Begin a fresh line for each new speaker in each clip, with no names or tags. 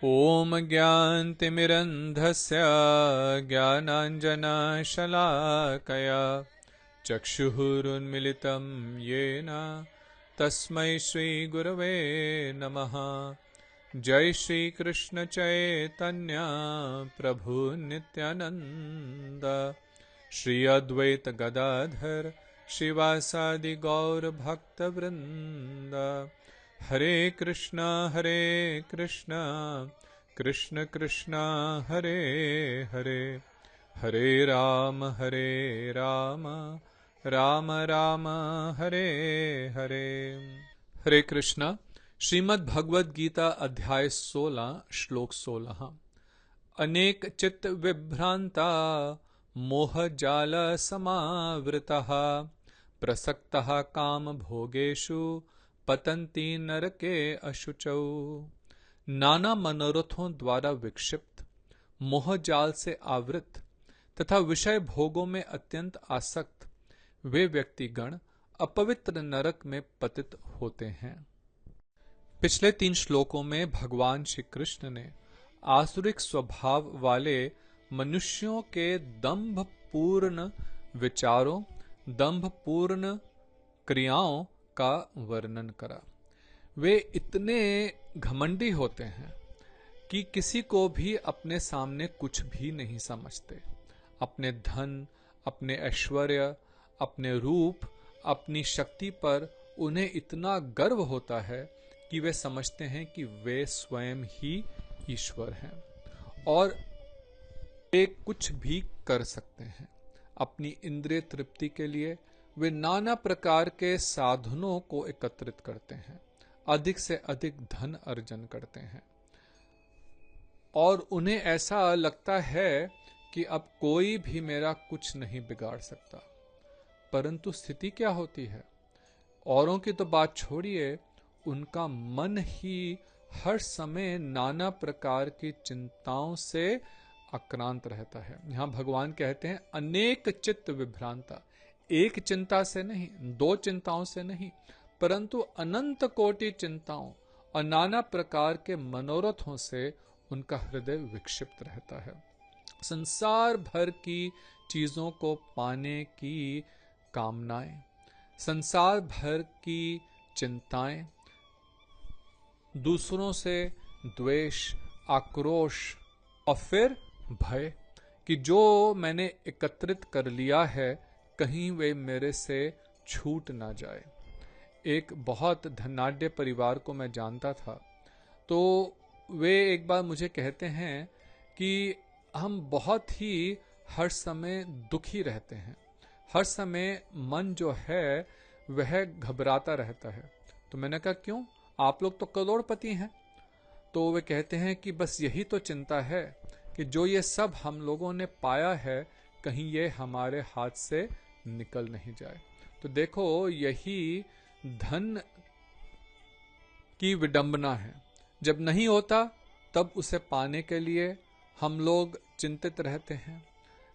ॐ ज्ञानतिमिरन्धस्य ज्ञानाञ्जनशलाकया चक्षुरुन्मिलितं येन तस्मै श्रीगुरवे नमः। जय श्री कृष्ण चैतन्य प्रभु नित्यानंद श्री अद्वैत गदाधर शिवासादि गौर भक्त वृंद। हरे कृष्णा कृष्ण कृष्णा हरे हरे, हरे राम राम राम हरे हरे। हरे कृष्णा। श्रीमद् भगवद गीता अध्याय 16 श्लोक 16। अनेक चित्त विभ्रांता मोह जाल समावृतः प्रसक्तः काम भोगेषु पतन्ति नरके अशुचौ। नाना मनोरथों द्वारा विक्षिप्त, मोह जाल से आवृत तथा विषय भोगों में अत्यंत आसक्त वे व्यक्तिगण अपवित्र नरक में पतित होते हैं। पिछले 3 श्लोकों में भगवान श्री कृष्ण ने आसुरिक स्वभाव वाले मनुष्यों के दंभपूर्ण विचारों, दंभपूर्ण क्रियाओं का वर्णन करा। वे इतने घमंडी होते हैं कि किसी को भी अपने सामने कुछ भी नहीं समझते। अपने धन, अपने ऐश्वर्य, अपने रूप, अपनी शक्ति पर उन्हें इतना गर्व होता है कि वे समझते हैं कि वे स्वयं ही ईश्वर हैं और वे कुछ भी कर सकते हैं। अपनी इंद्रिय तृप्ति के लिए वे नाना प्रकार के साधनों को एकत्रित करते हैं, अधिक से अधिक धन अर्जन करते हैं और उन्हें ऐसा लगता है कि अब कोई भी मेरा कुछ नहीं बिगाड़ सकता। परंतु स्थिति क्या होती है? औरों की तो बात छोड़िए, उनका मन ही हर समय नाना प्रकार की चिंताओं से आक्रांत रहता है। यहां भगवान कहते हैं अनेक चित्त विभ्रांता। एक चिंता से नहीं, 2 चिंताओं से नहीं, परंतु अनंत कोटि चिंताओं और नाना प्रकार के मनोरथों से उनका हृदय विक्षिप्त रहता है। संसार भर की चीजों को पाने की कामनाएं, संसार भर की चिंताएं, दूसरों से द्वेष, आक्रोश और फिर भय कि जो मैंने एकत्रित कर लिया है कहीं वे मेरे से छूट ना जाए। एक बहुत धनाढ्य परिवार को मैं जानता था, तो वे एक बार मुझे कहते हैं कि हम बहुत ही हर समय दुखी रहते हैं, हर समय मन जो है वह घबराता रहता है। तो मैंने कहा क्यों, आप लोग तो करोड़पति हैं। तो वे कहते हैं कि बस यही तो चिंता है कि जो ये सब हम लोगों ने पाया है कहीं ये हमारे हाथ से निकल नहीं जाए। तो देखो, यही धन की विडंबना है। जब नहीं होता तब उसे पाने के लिए हम लोग चिंतित रहते हैं,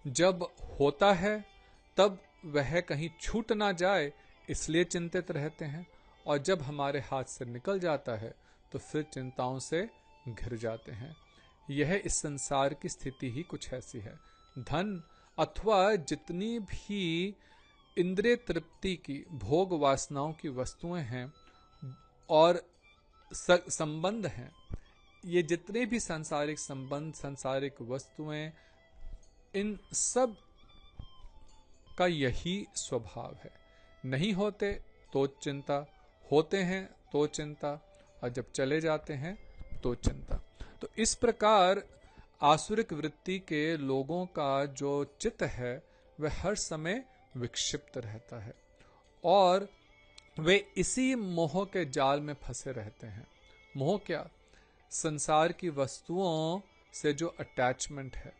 जब होता है तब वह कहीं छूट ना जाए इसलिए चिंतित रहते हैं, और जब हमारे हाथ से निकल जाता है तो फिर चिंताओं से घिर जाते हैं। यह इस संसार की स्थिति ही कुछ ऐसी है। धन अथवा जितनी भी इंद्रिय तृप्ति की, भोग वासनाओं की वस्तुएं हैं और संबंध हैं, ये जितने भी सांसारिक संबंध, सांसारिक वस्तुएं, इन सब का यही स्वभाव है। नहीं होते तो चिंता, होते हैं तो चिंता, और जब चले जाते हैं तो चिंता। तो इस प्रकार आसुरिक वृत्ति के लोगों का जो चित्त है वह हर समय विक्षिप्त रहता है और वे इसी मोह के जाल में फंसे रहते हैं। मोह क्या? संसार की वस्तुओं से जो अटैचमेंट है,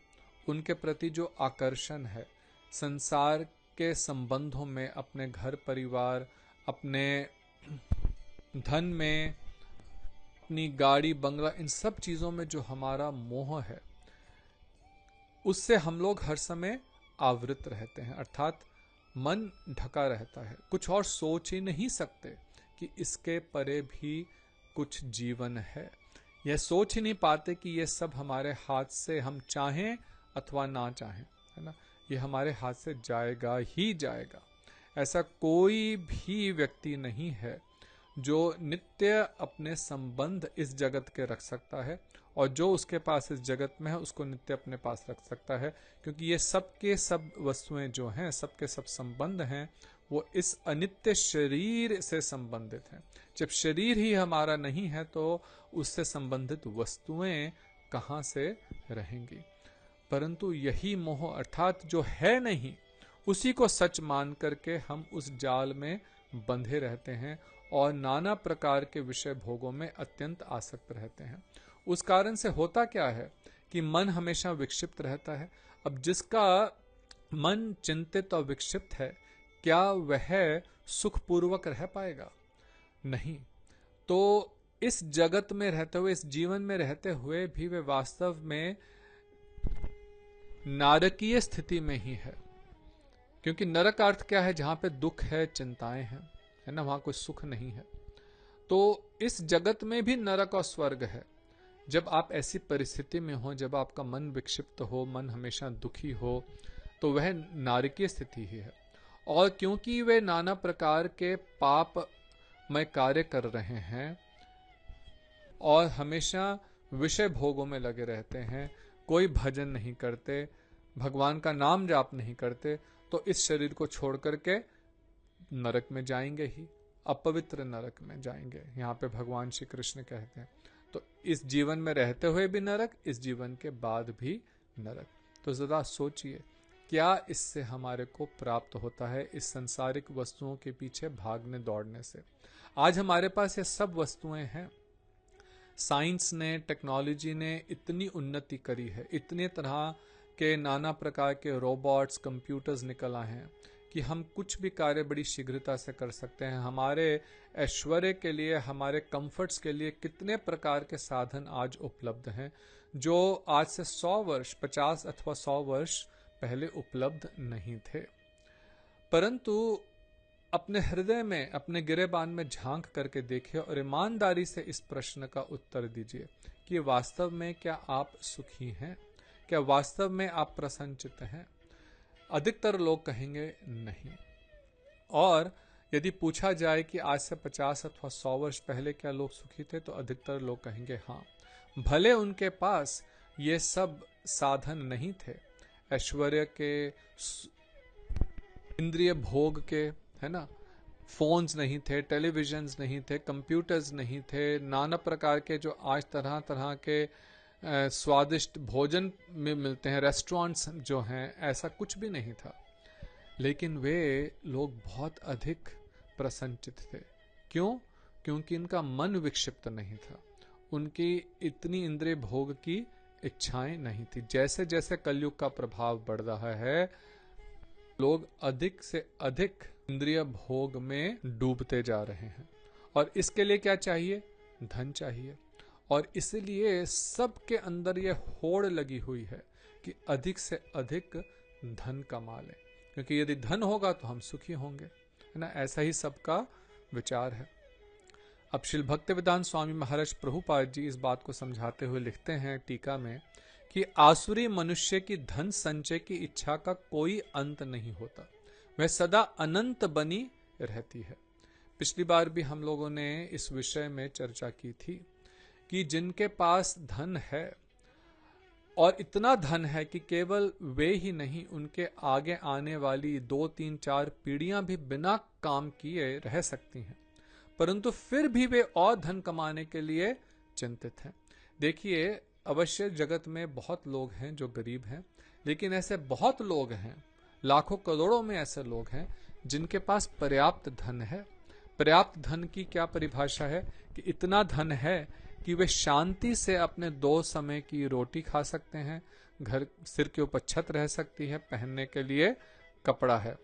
उनके प्रति जो आकर्षण है, संसार के संबंधों में, अपने घर परिवार, अपने धन में, अपनी गाड़ी बंगला, इन सब चीजों में जो हमारा मोह है उससे हम लोग हर समय आवृत रहते हैं, अर्थात मन ढका रहता है। कुछ और सोच ही नहीं सकते कि इसके परे भी कुछ जीवन है, यह सोच ही नहीं पाते कि ये सब हमारे हाथ से, हम चाहें अथवा ना चाहें, है ना, ये हमारे हाथ से जाएगा ही जाएगा। ऐसा कोई भी व्यक्ति नहीं है जो नित्य अपने संबंध इस जगत के रख सकता है, और जो उसके पास इस जगत में है उसको नित्य अपने पास रख सकता है, क्योंकि ये सब के सब वस्तुएं जो हैं, सब के सब संबंध हैं, वो इस अनित्य शरीर से संबंधित हैं। जब शरीर ही हमारा नहीं है तो उससे संबंधित वस्तुएं कहाँ से रहेंगी। परंतु यही मोह अर्थात जो है नहीं, उसी को सच मान करके हम उस जाल में बंधे रहते हैं और नाना प्रकार के विषय भोगों में अत्यंत आसक्त रहते हैं। उस कारण से होता क्या है कि मन हमेशा विक्षिप्त रहता है। अब जिसका मन चिंतित और विक्षिप्त है, क्या वह सुखपूर्वक रह पाएगा? नहीं। तो इस जगत में रहते हुए, इस जीवन में रहते हुए भी वे वास्तव में नारकीय स्थिति में ही है। क्योंकि नरक अर्थ क्या है? जहां पे दुख है, चिंताएं हैं, है ना, वहां कोई सुख नहीं है। तो इस जगत में भी नरक और स्वर्ग है। जब आप ऐसी परिस्थिति में हो, जब आपका मन विक्षिप्त हो, मन हमेशा दुखी हो, तो वह नारकीय स्थिति ही है। और क्योंकि वे नाना प्रकार के पाप में कार्य कर रहे हैं और हमेशा विषय भोगों में लगे रहते हैं, कोई भजन नहीं करते, भगवान का नाम जाप नहीं करते, तो इस शरीर को छोड़ करके नरक में जाएंगे ही, अपवित्र नरक में जाएंगे। यहाँ पे भगवान श्री कृष्ण कहते हैं। तो इस जीवन में रहते हुए भी नरक, इस जीवन के बाद भी नरक। तो जरा सोचिए, क्या इससे हमारे को प्राप्त होता है इस संसारिक वस्तुओं के पीछे भागने दौड़ने से? आज हमारे पास ये सब वस्तुएं हैं। साइंस ने, टेक्नोलॉजी ने इतनी उन्नति करी है, इतने तरह के नाना प्रकार के रोबोट्स, कंप्यूटर्स निकल आए हैं कि हम कुछ भी कार्य बड़ी शीघ्रता से कर सकते हैं। हमारे ऐश्वर्य के लिए, हमारे कंफर्ट्स के लिए कितने प्रकार के साधन आज उपलब्ध हैं, जो आज से 100 वर्ष, 50 अथवा 100 वर्ष पहले उपलब्ध नहीं थे। परंतु अपने हृदय में, अपने गिरेबान में झांक करके देखिए और ईमानदारी से इस प्रश्न का उत्तर दीजिए कि वास्तव में क्या आप सुखी हैं? क्या वास्तव में आप प्रसन्नचित्त हैं? अधिकतर लोग कहेंगे नहीं। और यदि पूछा जाए कि आज से 50 अथवा 100 वर्ष पहले क्या लोग सुखी थे, तो अधिकतर लोग कहेंगे हाँ। भले उनके पास ये सब साधन नहीं थे, ऐश्वर्य के, इंद्रिय भोग के, है ना, फोन्स नहीं थे, टेलीविजन्स नहीं थे, कंप्यूटर्स नहीं थे, नाना प्रकार के जो आज तरह तरह के स्वादिष्ट भोजन में मिलते हैं, रेस्टोरेंट्स जो हैं, ऐसा कुछ भी नहीं था। लेकिन वे लोग बहुत अधिक प्रसन्नचित्त थे। क्यों? क्योंकि इनका मन विक्षिप्त नहीं था, उनकी इतनी इंद्रिय भोग की इच्छाएं नहीं थी। जैसे जैसे कलयुग का प्रभाव बढ़ रहा है, लोग अधिक से अधिक इंद्रिय भोग में डूबते जा रहे हैं। और इसके लिए क्या चाहिए? धन चाहिए। और इसलिए सबके अंदर ये होड़ लगी हुई है कि अधिक से अधिक धन कमा लें, क्योंकि यदि धन होगा तो हम सुखी होंगे, है ना। ऐसा ही सबका विचार है। अब श्रील भक्तिवेदांत स्वामी महाराज प्रभुपाद जी इस बात को समझाते हुए लिखते हैं टीका में कि आसुरी मनुष्य की धन संचय की इच्छा का कोई अंत नहीं होता, वह सदा अनंत बनी रहती है। पिछली बार भी हम लोगों ने इस विषय में चर्चा की थी कि जिनके पास धन है, और इतना धन है कि केवल वे ही नहीं, उनके आगे आने वाली 2, 3, 4 पीढ़ियां भी बिना काम किए रह सकती हैं, परंतु फिर भी वे और धन कमाने के लिए चिंतित हैं। देखिए, अवश्य जगत में बहुत लोग हैं जो गरीब हैं, लेकिन ऐसे बहुत लोग हैं, लाखों करोड़ों में ऐसे लोग हैं जिनके पास पर्याप्त धन है। पर्याप्त धन की क्या परिभाषा है? कि इतना धन है कि वे शांति से अपने 2 समय की रोटी खा सकते हैं, घर, सिर के ऊपर छत रह सकती है, पहनने के लिए कपड़ा है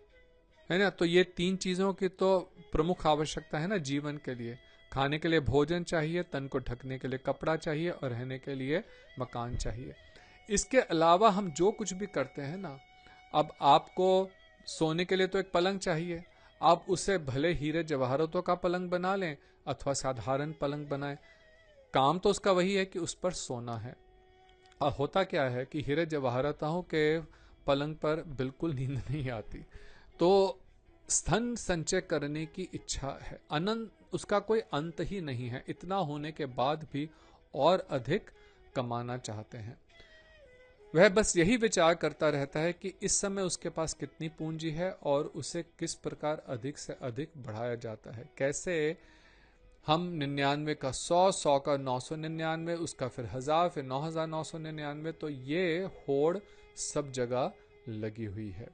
ना। तो ये 3 चीजों की तो प्रमुख आवश्यकता है ना जीवन के लिए। खाने के लिए भोजन चाहिए, तन को ढकने के लिए कपड़ा चाहिए, और रहने के लिए मकान चाहिए। इसके अलावा हम जो कुछ भी करते हैं ना, अब आपको सोने के लिए तो एक पलंग चाहिए, आप उसे भले हीरे जवाहरातों का पलंग बना लें अथवा साधारण पलंग बनाएं, काम तो उसका वही है कि उस पर सोना है। और होता क्या है कि हीरे जवाहरातों के पलंग पर बिल्कुल नींद नहीं आती। तो धन संचय करने की इच्छा है, अनंत, उसका कोई अंत ही नहीं है। इतना होने के बाद भी और अधिक कमाना चाहते हैं। वह बस यही विचार करता रहता है कि इस समय उसके पास कितनी पूंजी है और उसे किस प्रकार अधिक से अधिक बढ़ाया जाता है। कैसे हम 99 का 100, 100 का 999, उसका फिर 1000, फिर 9999। तो ये होड़ सब जगह लगी हुई है।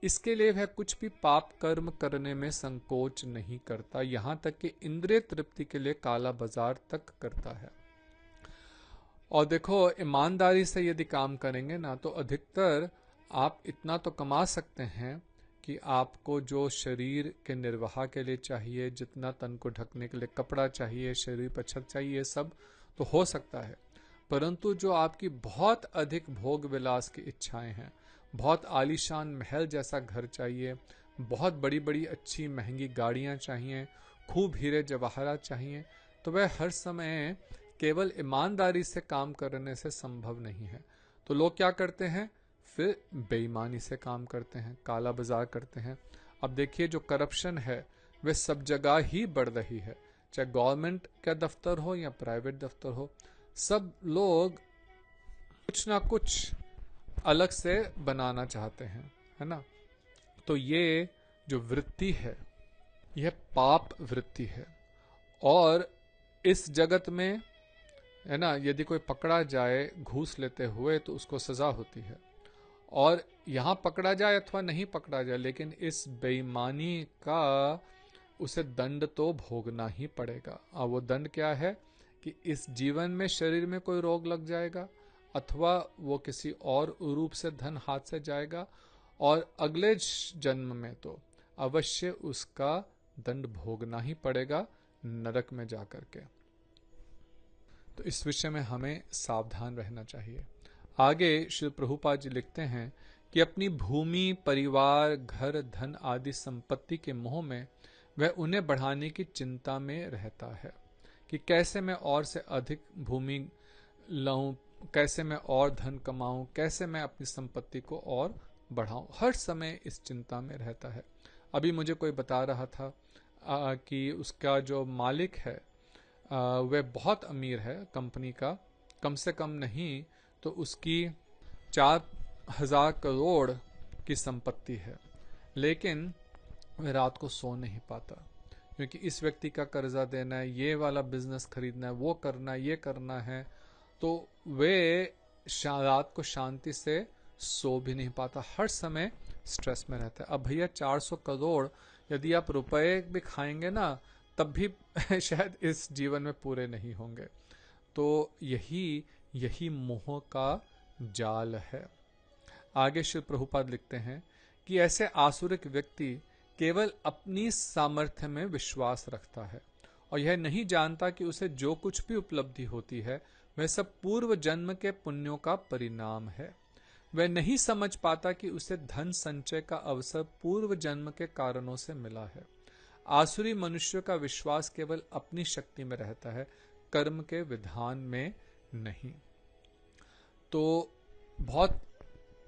इसके लिए वह कुछ भी पाप कर्म करने में संकोच नहीं करता, यहां तक कि इंद्रिय तृप्ति के लिए काला बाजार तक करता है। और देखो, ईमानदारी से यदि काम करेंगे ना तो अधिकतर आप इतना तो कमा सकते हैं कि आपको जो शरीर के निर्वाह के लिए चाहिए, जितना तन को ढकने के लिए कपड़ा चाहिए, शरीर पर छत चाहिए, सब तो हो सकता है। परंतु जो आपकी बहुत अधिक भोग विलास की इच्छाएं हैं, बहुत आलीशान महल जैसा घर चाहिए, बहुत बड़ी बड़ी अच्छी महंगी गाड़ियां चाहिए, खूब हीरे जवाहरात चाहिए, तो वह हर समय केवल ईमानदारी से काम करने से संभव नहीं है। तो लोग क्या करते हैं, फिर बेईमानी से काम करते हैं, काला बाजार करते हैं। अब देखिए, जो करप्शन है वह सब जगह ही बढ़ रही है, चाहे गवर्नमेंट का दफ्तर हो या प्राइवेट दफ्तर हो, सब लोग कुछ ना कुछ अलग से बनाना चाहते हैं, है ना। तो ये जो वृत्ति है, यह पाप वृत्ति है। और इस जगत में, है ना, यदि कोई पकड़ा जाए घूस लेते हुए तो उसको सजा होती है। और यहां पकड़ा जाए अथवा नहीं पकड़ा जाए, लेकिन इस बेईमानी का उसे दंड तो भोगना ही पड़ेगा। और वो दंड क्या है कि इस जीवन में शरीर में कोई रोग लग जाएगा, अथवा वो किसी और रूप से धन हाथ से जाएगा, और अगले जन्म में तो अवश्य उसका दंड भोगना ही पड़ेगा, नरक में जाकर के। तो इस विषय में हमें सावधान रहना चाहिए। आगे श्री प्रभुपाद जी लिखते हैं कि अपनी भूमि, परिवार, घर, धन आदि संपत्ति के मोह में वह उन्हें बढ़ाने की चिंता में रहता है कि कैसे मैं और से अधिक भूमि लाऊं, कैसे मैं और धन कमाऊं, कैसे मैं अपनी संपत्ति को और बढ़ाऊं। हर समय इस चिंता में रहता है। अभी मुझे कोई बता रहा था कि उसका जो मालिक है वह बहुत अमीर है, कंपनी का कम से कम नहीं तो उसकी 4000 करोड़ की संपत्ति है, लेकिन वह रात को सो नहीं पाता, क्योंकि इस व्यक्ति का कर्जा देना है, ये वाला बिजनेस खरीदना है, वो करना है, ये करना है। तो वे रात को शांति से सो भी नहीं पाता, हर समय स्ट्रेस में रहता है। अब भैया 400 करोड़ यदि आप रुपए भी खाएंगे ना, तब भी शायद इस जीवन में पूरे नहीं होंगे। तो यही मोह का जाल है। आगे श्री प्रभुपाद लिखते हैं कि ऐसे आसुरिक व्यक्ति केवल अपनी सामर्थ्य में विश्वास रखता है और यह नहीं जानता कि उसे जो कुछ भी उपलब्धि होती है वह सब पूर्व जन्म के पुण्यों का परिणाम है। वह नहीं समझ पाता कि उसे धन संचय का अवसर पूर्व जन्म के कारणों से मिला है। आसुरी मनुष्य का विश्वास केवल अपनी शक्ति में रहता है, कर्म के विधान में नहीं। तो बहुत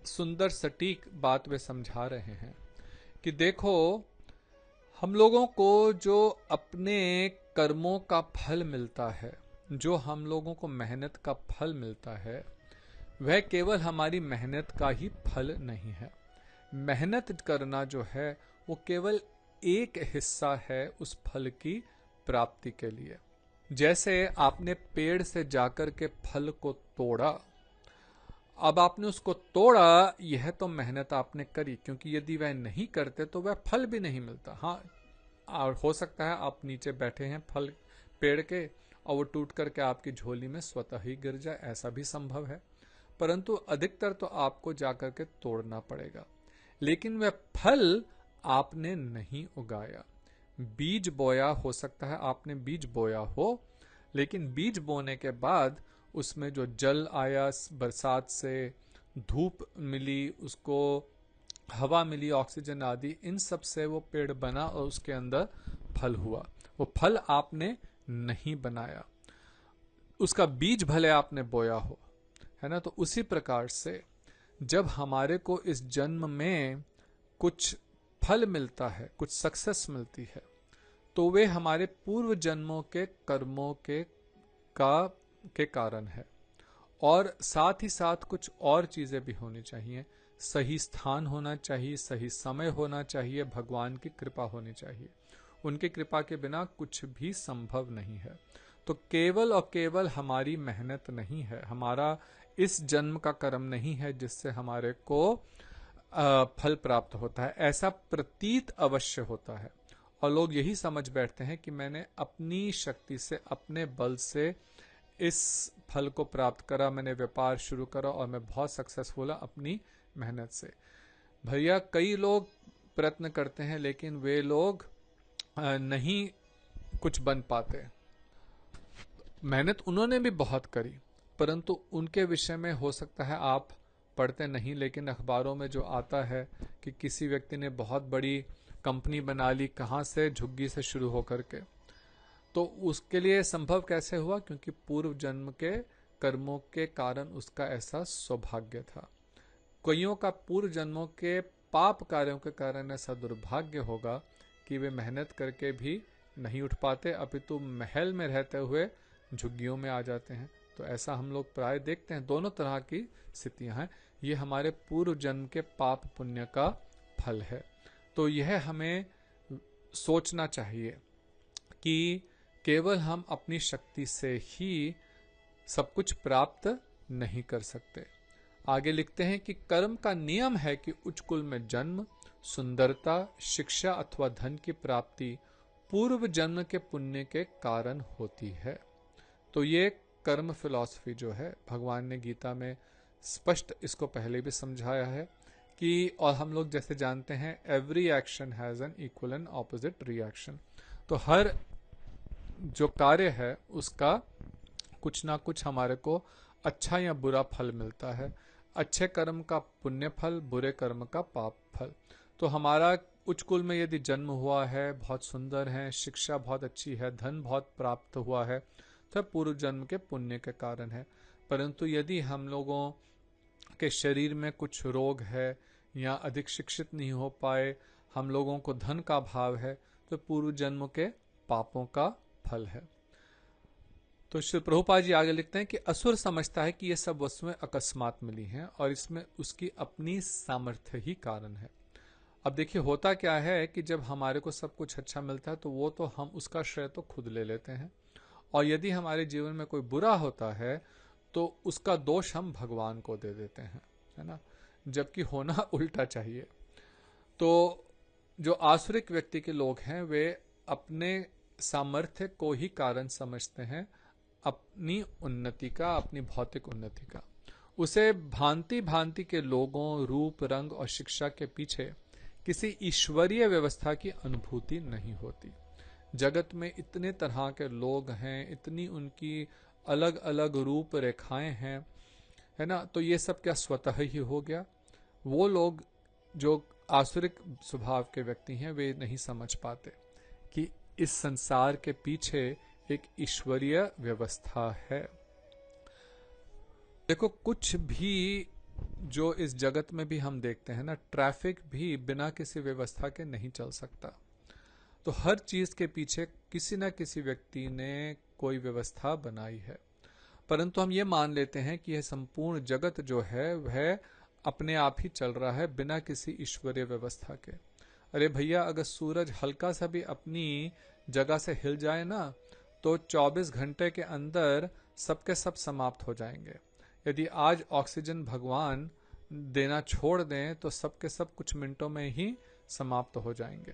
सुंदर सटीक बात वे समझा रहे हैं कि देखो, हम लोगों को जो अपने कर्मों का फल मिलता है, जो हम लोगों को मेहनत का फल मिलता है, वह केवल हमारी मेहनत का ही फल नहीं है। मेहनत करना जो है वो केवल एक हिस्सा है उस फल की प्राप्ति के लिए। जैसे आपने पेड़ से जाकर के फल को तोड़ा, अब आपने उसको तोड़ा, यह तो मेहनत आपने करी, क्योंकि यदि वह नहीं करते तो वह फल भी नहीं मिलता। हाँ, और हो सकता है आप नीचे बैठे हैं फल पेड़ के और वो टूट करके आपकी झोली में स्वतः ही गिर जाए, ऐसा भी संभव है। परंतु अधिकतर तो आपको जाकर के तोड़ना पड़ेगा, लेकिन वह फल आपने नहीं उगाया। बीज बोया, हो सकता है आपने बीज बोया हो, लेकिन बीज बोने के बाद उसमें जो जल आया बरसात से, धूप मिली उसको, हवा मिली, ऑक्सीजन आदि, इन सब से वो पेड़ बना और उसके अंदर फल हुआ। वो फल आपने नहीं बनाया। उसका बीज भले आपने बोया हो, है ना। तो उसी प्रकार से जब हमारे को इस जन्म में कुछ फल मिलता है, कुछ सक्सेस मिलती है, तो वे हमारे पूर्व जन्मों के कर्मों के कारण है। और साथ ही साथ कुछ और चीजें भी होनी चाहिए। सही स्थान होना चाहिए, सही समय होना चाहिए, भगवान की कृपा होनी चाहिए। उनकी कृपा के बिना कुछ भी संभव नहीं है। तो केवल और केवल हमारी मेहनत नहीं है, हमारा इस जन्म का कर्म नहीं है जिससे हमारे को फल प्राप्त होता है। ऐसा प्रतीत अवश्य होता है और लोग यही समझ बैठते हैं कि मैंने अपनी शक्ति से, अपने बल से इस फल को प्राप्त करा, मैंने व्यापार शुरू करा और मैं बहुत सक्सेसफुल हूं अपनी मेहनत से। भैया कई लोग प्रयत्न करते हैं लेकिन वे लोग नहीं कुछ बन पाते। मेहनत उन्होंने भी बहुत करी, परंतु उनके विषय में हो सकता है आप पढ़ते नहीं, लेकिन अखबारों में जो आता है कि किसी व्यक्ति ने बहुत बड़ी कंपनी बना ली, कहाँ से, झुग्गी से शुरू होकर के। तो उसके लिए संभव कैसे हुआ? क्योंकि पूर्व जन्म के कर्मों के कारण उसका ऐसा सौभाग्य था। कईयों का पूर्व जन्मों के पाप कार्यों के कारण ऐसा दुर्भाग्य होगा कि वे मेहनत करके भी नहीं उठ पाते, अपितु महल में रहते हुए झुग्गियों में आ जाते हैं। तो ऐसा हम लोग प्राय देखते हैं। दोनों तरह की स्थितियां हैं। ये हमारे पूर्व जन्म के पाप पुण्य का फल है। तो यह हमें सोचना चाहिए कि केवल हम अपनी शक्ति से ही सब कुछ प्राप्त नहीं कर सकते। आगे लिखते हैं कि कर्म का नियम है कि उच्च कुल में जन्म, सुंदरता, शिक्षा अथवा धन की प्राप्ति पूर्व जन्म के पुण्य के कारण होती है। तो ये कर्म फिलॉसफी जो है, भगवान ने गीता में स्पष्ट इसको पहले भी समझाया है कि, और हम लोग जैसे जानते हैं, every action has an equal and opposite reaction. तो हर जो कार्य है उसका कुछ ना कुछ हमारे को अच्छा या बुरा फल मिलता है। अच्छे कर्म का पुण्य फल, बुरे कर्म का पाप फल। तो हमारा उच्च कुल में यदि जन्म हुआ है, बहुत सुंदर है, शिक्षा बहुत अच्छी है, धन बहुत प्राप्त हुआ है, तो पूर्व जन्म के पुण्य के कारण है। परंतु यदि हम लोगों के शरीर में कुछ रोग है या अधिक शिक्षित नहीं हो पाए, हम लोगों को धन का अभाव है, तो पूर्व जन्म के पापों का फल है। तो श्री प्रभुपाद जी आगे लिखते हैं कि असुर समझता है कि ये सब वस्तुएं अकस्मात मिली हैं और इसमें उसकी अपनी सामर्थ्य ही कारण है। अब देखिए होता क्या है कि जब हमारे को सब कुछ अच्छा मिलता है तो वो तो हम उसका श्रेय तो खुद ले लेते हैं, और यदि हमारे जीवन में कोई बुरा होता है तो उसका दोष हम भगवान को दे देते हैं, है ना। जबकि होना उल्टा चाहिए। तो जो आसुरिक व्यक्ति के लोग हैं वे अपने सामर्थ्य को ही कारण समझते हैं अपनी उन्नति का, अपनी भौतिक उन्नति का। उसे भांति भांति के लोगों, रूप, रंग और शिक्षा के पीछे किसी ईश्वरीय व्यवस्था की अनुभूति नहीं होती। जगत में इतने तरह के लोग हैं, इतनी उनकी अलग अलग रूप रेखाएं हैं, है ना। तो ये सब क्या स्वतः ही हो गया? वो लोग जो आसुरिक स्वभाव के व्यक्ति हैं वे नहीं समझ पाते कि इस संसार के पीछे एक ईश्वरीय व्यवस्था है। देखो कुछ भी जो इस जगत में भी हम देखते हैं ना, ट्रैफिक भी बिना किसी व्यवस्था के नहीं चल सकता। तो हर चीज के पीछे किसी न किसी व्यक्ति ने कोई व्यवस्था बनाई है। परंतु हम ये मान लेते हैं कि यह संपूर्ण जगत जो है वह अपने आप ही चल रहा है बिना किसी ईश्वरीय व्यवस्था के। अरे भैया, अगर सूरज हल्का सा भी अपनी जगह से हिल जाए ना तो 24 घंटे के अंदर सबके सब समाप्त हो जाएंगे। यदि आज ऑक्सीजन भगवान देना छोड़ दें तो सबके सब कुछ मिनटों में ही समाप्त हो जाएंगे।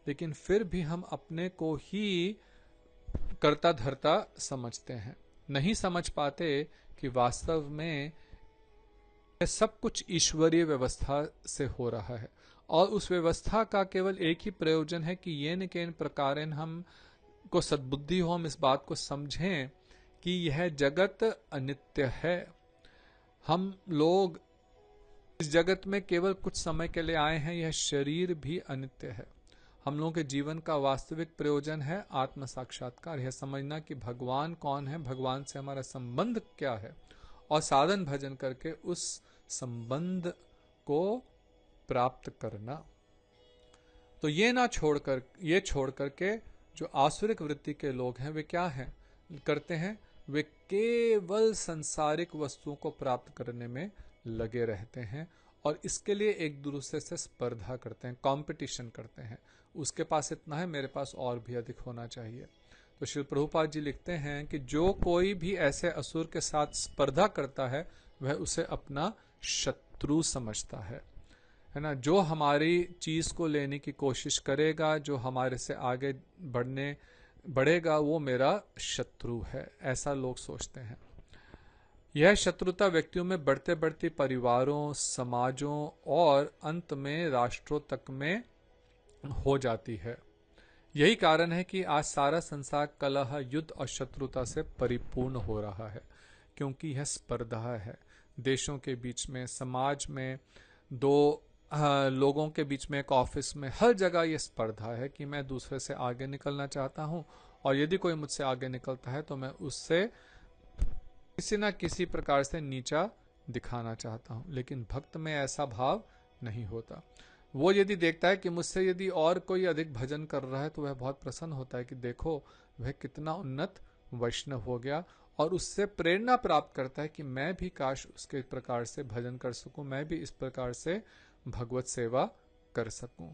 लेकिन फिर भी हम अपने को ही कर्ता धर्ता समझते हैं, नहीं समझ पाते कि वास्तव में सब कुछ ईश्वरीय व्यवस्था से हो रहा है। और उस व्यवस्था का केवल एक ही प्रयोजन है कि ये न के प्रकार हम को सद्बुद्धि हो, हम इस बात को समझें कि यह जगत अनित्य है। हम लोग इस जगत में केवल कुछ समय के लिए आए हैं, यह शरीर भी अनित्य है। हम लोगों के जीवन का वास्तविक प्रयोजन है आत्म साक्षात्कार, यह समझना कि भगवान कौन है, भगवान से हमारा संबंध क्या है, और साधन भजन करके उस संबंध को प्राप्त करना। तो ये छोड़ करके जो आसुरिक वृत्ति के लोग हैं वे क्या हैं करते हैं, वे केवल सांसारिक वस्तुओं को प्राप्त करने में लगे रहते हैं और इसके लिए एक दूसरे से स्पर्धा करते हैं, कंपटीशन करते हैं। उसके पास इतना है, मेरे पास और भी अधिक होना चाहिए। तो श्री प्रभुपाद जी लिखते हैं कि जो कोई भी ऐसे असुर के साथ स्पर्धा करता है वह उसे अपना शत्रु समझता है ना। जो हमारी चीज को लेने की कोशिश करेगा, जो हमारे से आगे बढ़ेगा, वो मेरा शत्रु है, ऐसा लोग सोचते हैं। यह शत्रुता व्यक्तियों में बढ़ते बढ़ते परिवारों, समाजों और अंत में राष्ट्रों तक में हो जाती है। यही कारण है कि आज सारा संसार कलह, युद्ध और शत्रुता से परिपूर्ण हो रहा है, क्योंकि यह स्पर्धा है देशों के बीच में, समाज में, दो लोगों के बीच में, एक ऑफिस में, हर जगह यह स्पर्धा है कि मैं दूसरे से आगे निकलना चाहता हूं और यदि कोई मुझसे आगे निकलता है तो मैं उससे किसी ना किसी प्रकार से नीचा दिखाना चाहता हूं। लेकिन भक्त में ऐसा भाव नहीं होता। वो यदि देखता है कि मुझसे यदि और कोई अधिक भजन कर रहा है तो वह बहुत प्रसन्न होता है कि देखो वह कितना उन्नत वैष्णव हो गया, और उससे प्रेरणा प्राप्त करता है कि मैं भी काश उसके प्रकार से भजन कर सकूं, मैं भी इस प्रकार से भगवत सेवा कर सकूं।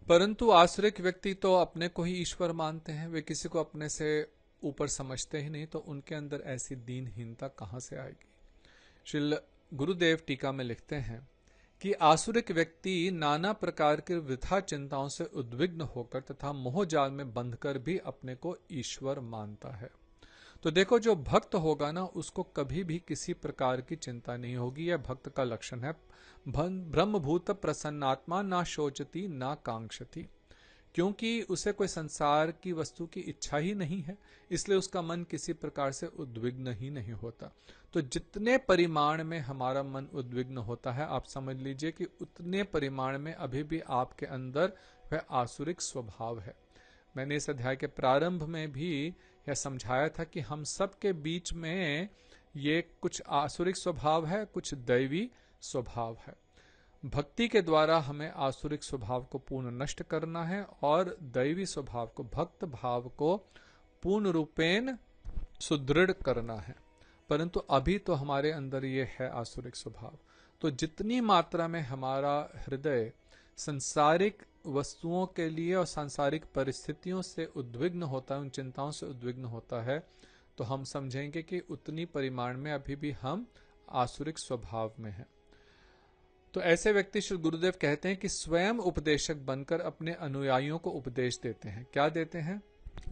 परंतु आश्रित व्यक्ति तो अपने को ही ईश्वर मानते हैं, वे किसी को अपने से ऊपर समझते ही नहीं, तो उनके अंदर ऐसी दीनहीनता कहां से आएगी। श्री गुरुदेव टीका में लिखते हैं कि आसुरिक व्यक्ति नाना प्रकार की वृथा चिंताओं से उद्विग्न होकर तथा मोहजाल में बंधकर भी अपने को ईश्वर मानता है। तो देखो, जो भक्त होगा ना उसको कभी भी किसी प्रकार की चिंता नहीं होगी। यह भक्त का लक्षण है। ब्रह्मभूत प्रसन्नात्मा ना शोचती ना कांक्षती, क्योंकि उसे कोई संसार की वस्तु की इच्छा ही नहीं है, इसलिए उसका मन किसी प्रकार से उद्विग्न ही नहीं होता। तो जितने परिमाण में हमारा मन उद्विग्न होता है, आप समझ लीजिए कि उतने परिमाण में अभी भी आपके अंदर वह आसुरिक स्वभाव है। मैंने इस अध्याय के प्रारंभ में भी यह समझाया था कि हम सब के बीच में ये कुछ आसुरिक स्वभाव है, कुछ दैवी स्वभाव है। भक्ति के द्वारा हमें आसुरिक स्वभाव को पूर्ण नष्ट करना है और दैवी स्वभाव को, भक्त भाव को पूर्ण रूपेण सुदृढ़ करना है। परंतु अभी तो हमारे अंदर ये है आसुरिक स्वभाव। तो जितनी मात्रा में हमारा हृदय संसारिक वस्तुओं के लिए और सांसारिक परिस्थितियों से उद्विग्न होता है, उन चिंताओं से उद्विग्न होता है, तो हम समझेंगे कि उतनी परिमाण में अभी भी हम आसुरिक स्वभाव में हैं। तो ऐसे व्यक्ति श्री गुरुदेव कहते हैं कि स्वयं उपदेशक बनकर अपने अनुयायियों को उपदेश देते हैं। क्या देते हैं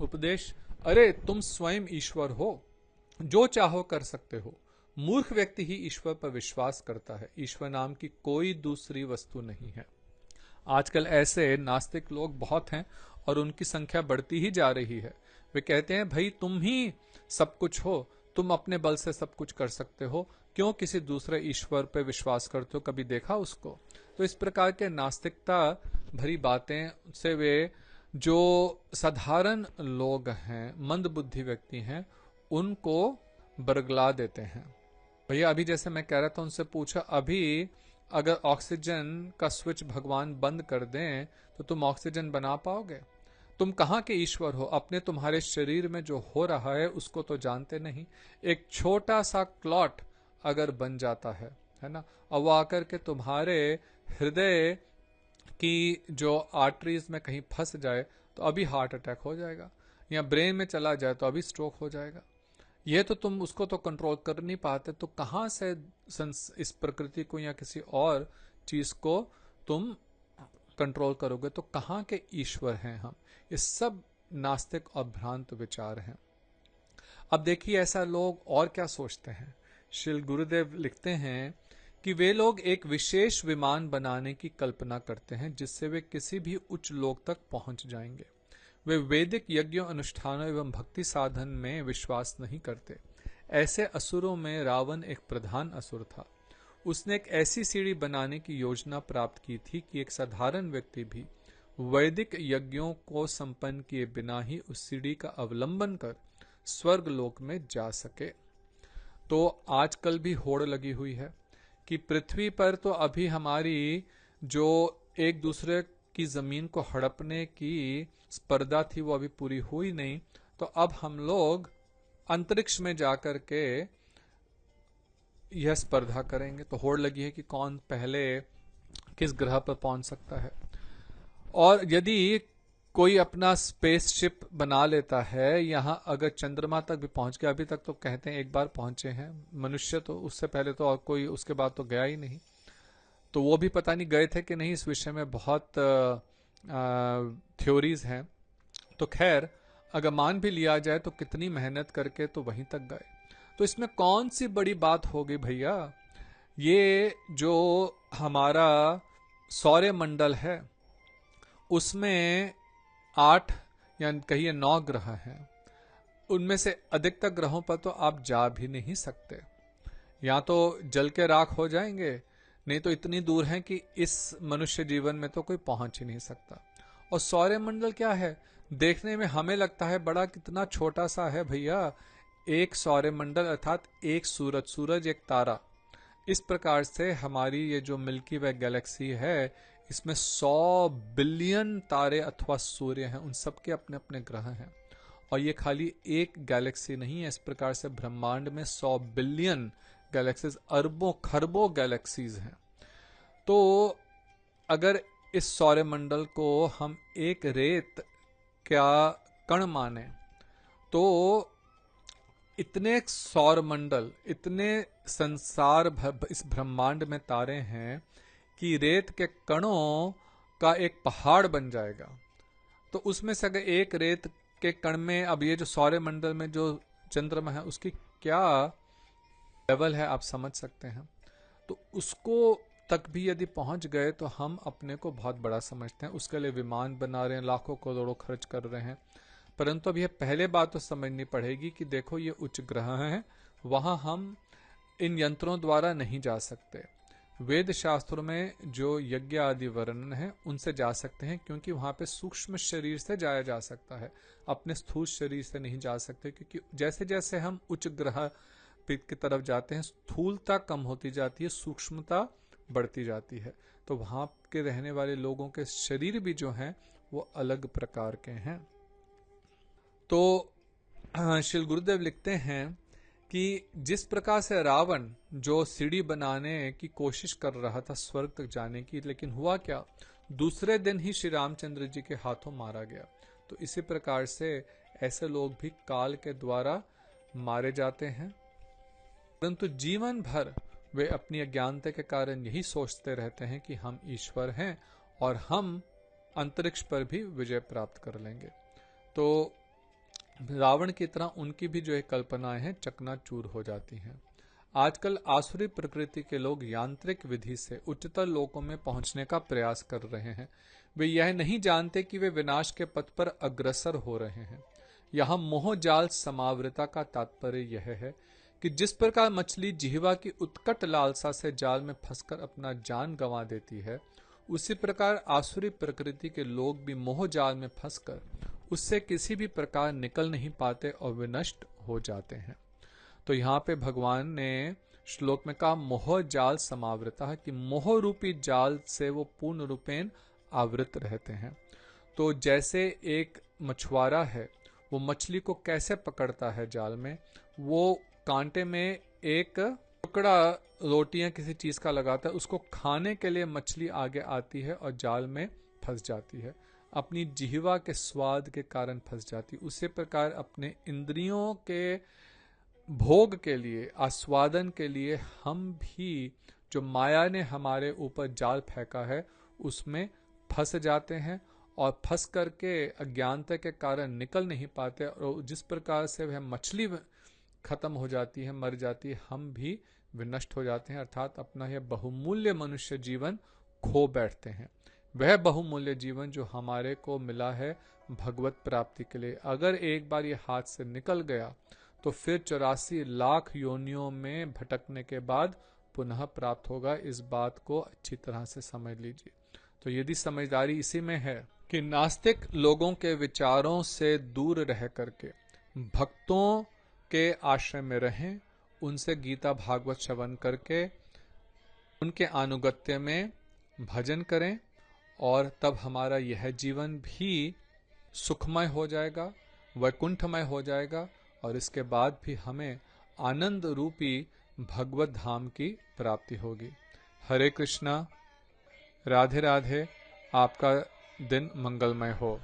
उपदेश? अरे तुम स्वयं ईश्वर हो, जो चाहो कर सकते हो। मूर्ख व्यक्ति ही ईश्वर पर विश्वास करता है, ईश्वर नाम की कोई दूसरी वस्तु नहीं है। आजकल ऐसे नास्तिक लोग बहुत हैं और उनकी संख्या बढ़ती ही जा रही है। वे कहते हैं भाई तुम ही सब कुछ हो, तुम अपने बल से सब कुछ कर सकते हो, क्यों किसी दूसरे ईश्वर पर विश्वास करते हो, कभी देखा उसको? तो इस प्रकार के नास्तिकता भरी बातें से वे जो साधारण लोग हैं, मंद बुद्धि व्यक्ति हैं, उनको बरगला देते हैं। भैया अभी जैसे मैं कह रहा था, उनसे पूछा अभी अगर ऑक्सीजन का स्विच भगवान बंद कर दें तो तुम ऑक्सीजन बना पाओगे? तुम कहाँ के ईश्वर हो? अपने तुम्हारे शरीर में जो हो रहा है उसको तो जानते नहीं। एक छोटा सा क्लॉट अगर बन जाता है ना, और वो आकर के तुम्हारे हृदय की जो आर्टरीज में कहीं फंस जाए तो अभी हार्ट अटैक हो जाएगा, या ब्रेन में चला जाए तो अभी स्ट्रोक हो जाएगा। ये तो तुम उसको तो कंट्रोल कर नहीं पाते, तो कहां से इस प्रकृति को या किसी और चीज को तुम कंट्रोल करोगे? तो कहां के ईश्वर हैं हम? ये सब नास्तिक और भ्रांत विचार हैं। अब देखिए ऐसा लोग और क्या सोचते हैं। श्री गुरुदेव लिखते हैं कि वे लोग एक विशेष विमान बनाने की कल्पना करते हैं जिससे वे किसी भी उच्च लोक तक पहुंच जाएंगे। वे वैदिक यज्ञों, अनुष्ठानों एवं भक्ति साधन में विश्वास नहीं करते। ऐसे असुरों में रावण एक प्रधान असुर था। उसने एक ऐसी सीढ़ी बनाने की योजना प्राप्त की थी कि एक साधारण व्यक्ति भी वैदिक यज्ञों को संपन्न किए बिना ही उस सीढ़ी का अवलंबन कर स्वर्ग लोक में जा सके। तो आजकल भी होड़ लगी हुई है कि पृथ्वी पर तो अभी हमारी जो एक दूसरे की जमीन को हड़पने की स्पर्धा थी वो अभी पूरी हुई नहीं, तो अब हम लोग अंतरिक्ष में जाकर के यह स्पर्धा करेंगे। तो होड़ लगी है कि कौन पहले किस ग्रह पर पहुंच सकता है। और यदि कोई अपना स्पेसशिप बना लेता है, यहां अगर चंद्रमा तक भी पहुंच गया, अभी तक तो कहते हैं एक बार पहुंचे हैं मनुष्य, तो उससे पहले तो और कोई उसके बाद तो गया ही नहीं, तो वो भी पता नहीं गए थे कि नहीं, इस विषय में बहुत थ्योरीज हैं। तो खैर, अगर मान भी लिया जाए तो कितनी मेहनत करके तो वहीं तक गए, तो इसमें कौन सी बड़ी बात होगी भैया। ये जो हमारा सौर मंडल है उसमें 8 या कहिए 9 ग्रह हैं, उनमें से अधिकतर ग्रहों पर तो आप जा भी नहीं सकते, या तो जल के राख हो जाएंगे, नहीं तो इतनी दूर हैं कि इस मनुष्य जीवन में तो कोई पहुंच ही नहीं सकता। और सौर मंडल क्या है, देखने में हमें लगता है बड़ा, कितना छोटा सा है भैया। एक सौर मंडल अर्थात एक सूरज एक तारा, इस प्रकार से हमारी ये जो मिल्की वे गैलेक्सी है इसमें 100 बिलियन तारे अथवा सूर्य हैं, उन सबके अपने अपने ग्रह हैं। और ये खाली एक गैलेक्सी नहीं है, इस प्रकार से ब्रह्मांड में 100 बिलियन गैलेक्सीज, अरबों खरबों गैलेक्सीज हैं। तो अगर इस सौर मंडल को हम एक रेत क्या कण माने, तो इतने सौर मंडल, इतने संसार इस ब्रह्मांड में तारे हैं कि रेत के कणों का एक पहाड़ बन जाएगा। तो उसमें से अगर एक रेत के कण में, अब ये जो सौर मंडल में जो चंद्रमा है उसकी क्या लेवल है आप समझ सकते हैं। तो उसको तक भी यदि पहुंच गए तो हम अपने को बहुत बड़ा समझते हैं, उसके लिए विमान बना रहे हैं, लाखों करोड़ों खर्च कर रहे हैं। परंतु अब यह पहले बात तो समझनी पड़ेगी कि देखो ये उच्च ग्रह हैं, वहां हम इन यंत्रों द्वारा नहीं जा सकते। वेद शास्त्रों में जो यज्ञ आदि वर्णन है उनसे जा सकते हैं, क्योंकि वहां पे सूक्ष्म शरीर से जाया जा सकता है, अपने स्थूल शरीर से नहीं जा सकते। क्योंकि जैसे जैसे हम उच्च ग्रह की तरफ जाते हैं स्थूलता कम होती जाती है, सूक्ष्मता बढ़ती जाती है। तो वहां के रहने वाले लोगों के शरीर भी जो हैं वो अलग प्रकार के हैं। तो श्री गुरुदेव लिखते हैं कि जिस प्रकार से रावण जो सीढ़ी बनाने की कोशिश कर रहा था स्वर्ग तक जाने की, लेकिन हुआ क्या, दूसरे दिन ही श्री रामचंद्र जी के हाथों मारा गया। तो इसी प्रकार से ऐसे लोग भी काल के द्वारा मारे जाते हैं, परंतु जीवन भर वे अपनी अज्ञानता के कारण यही सोचते रहते हैं कि हम ईश्वर हैं और हम अंतरिक्ष पर भी विजय प्राप्त कर लेंगे। तो रावण की तरह उनकी भी जो एक कल्पनाएं हैं चकनाचूर हो जाती हैं। आजकल आसुरी प्रकृति के लोग यांत्रिक विधि से उच्चतर लोकों में पहुंचने का प्रयास कर रहे हैं। वे यह नहीं जानते कि वे विनाश के पथ पर अग्रसर हो रहे हैं। यहाँ मोह जाल समावृता का तात्पर्य यह है कि जिस प्रकार मछली जिह्वा की उत्कट लालसा से जाल में फंसकर अपना जान गंवा देती है, उसी प्रकार आसुरी प्रकृति के लोग भी मोह जाल में फंसकर उससे किसी भी प्रकार निकल नहीं पाते और विनष्ट हो जाते हैं। तो यहाँ पे भगवान ने श्लोक में कहा मोह जाल समावृता है, कि मोह रूपी जाल से वो पूर्ण रूपेण आवृत रहते हैं। तो जैसे एक मछुआरा है, वो मछली को कैसे पकड़ता है जाल में, वो कांटे में एक टुकड़ा रोटियां किसी चीज का लगाता है, उसको खाने के लिए मछली आगे आती है और जाल में फंस जाती है, अपनी जिह्वा के स्वाद के कारण फंस जाती। उसी प्रकार अपने इंद्रियों के भोग के लिए, आस्वादन के लिए हम भी जो माया ने हमारे ऊपर जाल फेंका है उसमें फंस जाते हैं, और फंस करके अज्ञानता के कारण निकल नहीं पाते, और जिस प्रकार से वह मछली खत्म हो जाती है, मर जाती है, हम भी विनष्ट हो जाते हैं, अर्थात अपना यह बहुमूल्य मनुष्य जीवन खो बैठते हैं। वह बहुमूल्य जीवन जो हमारे को मिला है भगवत प्राप्ति के लिए, अगर एक बार ये हाथ से निकल गया तो फिर 84 लाख योनियों में भटकने के बाद पुनः प्राप्त होगा। इस बात को अच्छी तरह से समझ लीजिए। तो यदि समझदारी इसी में है कि नास्तिक लोगों के विचारों से दूर रह करके भक्तों के आश्रय में रहें, उनसे गीता भागवत श्रवण करके उनके अनुगत्य में भजन करें, और तब हमारा यह जीवन भी सुखमय हो जाएगा, वैकुंठमय हो जाएगा, और इसके बाद भी हमें आनंद रूपी भगवत धाम की प्राप्ति होगी। हरे कृष्णा, राधे राधे। आपका दिन मंगलमय हो।